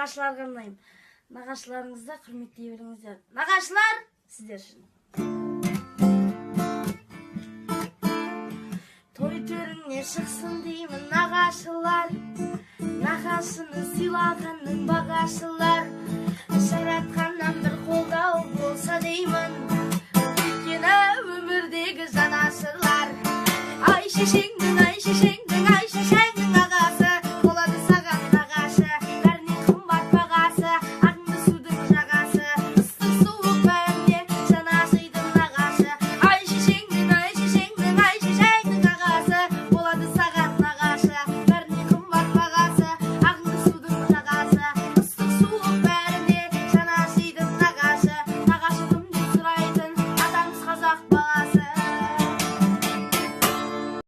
нағашыларға арнаймын. Нағашыларыңызды құрметтей беріңіздер. Нағашылар, сіздер үшін. Той төріңе шықсын деймін нағашылар, нағашыны сыйлағанның бағашылар. Жаратқаннан бір қолдау болса деймін, өйткені өмірдегі жанашырлар. Ай шешеңнің